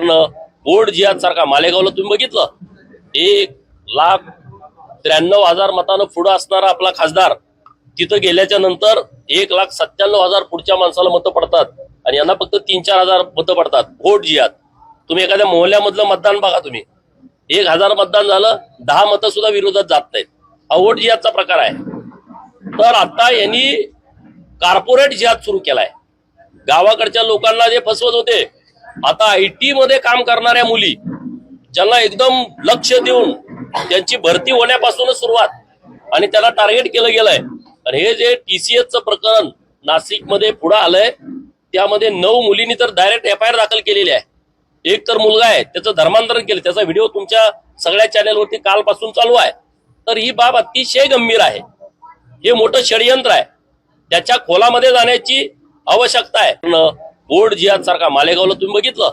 कारण बोर्ड जिहाद सारखा मालेगावला तुम्ही बघितलं 1,93,000 मतानं पुढे असणारा आपला खासदार तिथं गेल्याच्या नंतर 1,97,000 पुढच्या माणसाला मतं पडतात आणि यांना फक्त 3-4 हजार मतं पडतात. वोट जिहाद. तुम्ही एखाद्या मोहल्ल्यामधलं मतदान बघा, तुम्ही 1,000 मतदान झालं 10 मतं सुद्धा विरोधात जात नाहीत. हा वोट जिहादचा प्रकार आहे. तर आता यांनी कॉर्पोरेट जिहाद सुरू केलाय. गावाकडच्या लोकांना जे फसवत होते, आता IT मध्ये काम करणाऱ्या मुली ज्यांना एकदम लक्ष देऊन त्यांची भरती होण्यापासूनच सुरुवात आणि त्याला टार्गेट केलं गेलंय. आणि हे जे TCSचं प्रकरण नाशिकमध्ये पुढे आलंय त्यामध्ये 9 मुलींनी तर डायरेक्ट FIR दाखल केलेली आहे. एक तर मुलगा आहे, त्याचं धर्मांतरण केलं, त्याचा व्हिडिओ तुमच्या सगळ्या चॅनेलवरती कालपासून चालू आहे. तर ही बाब अतिशय गंभीर आहे. हे मोठं षडयंत्र आहे. त्याच्या खोलामध्ये जाण्याची आवश्यकता आहे. बोर्ड जिहाद सारखा मालेगावला तुम्ही बघितलं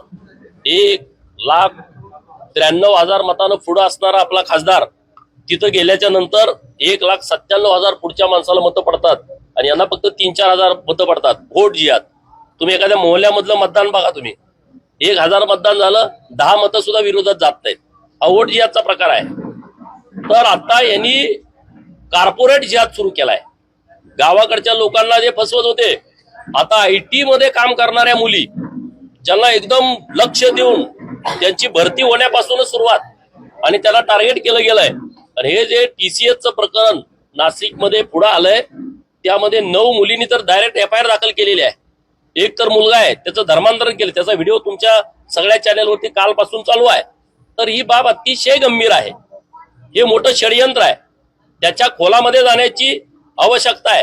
1,93,000 मतानं पुढे असणारा आपला खासदार तिथं गेल्याच्या नंतर 1,97,000 पुढच्या माणसाला मतं पडतात आणि यांना फक्त 3-4 हजार मतं पडतात. वोट जिहाद. तुम्ही एखाद्या मोहल्ल्यामधलं मतदान बघा, तुम्ही 1,000 मतदान झालं 10 मतं सुद्धा विरोधात जात नाहीत. हा वोट जिहादचा प्रकार आहे. तर आता यांनी कॉर्पोरेट जिहाद सुरू केलाय. गावाकडच्या लोकांना जे फसवत होते, आता IT मध्ये काम करणाऱ्या मुली ज्यांना एकदम लक्ष देऊन त्यांची भरती होण्यापासूनच सुरुवात आणि त्याला टार्गेट केलं गेलंय. आणि हे जे TCSचं प्रकरण नाशिकमध्ये पुढे आलंय त्यामध्ये 9 मुलींनी तर डायरेक्ट FIR दाखल केलेली आहे. एक तर मुलगा आहे, त्याचं धर्मांतरण केलं, त्याचा व्हिडिओ तुमच्या सगळ्या चॅनेलवरती कालपासून चालू आहे. तर ही बाब अतिशय गंभीर आहे. हे मोठं षडयंत्र आहे. त्याच्या खोलामध्ये जाण्याची आवश्यकता आहे.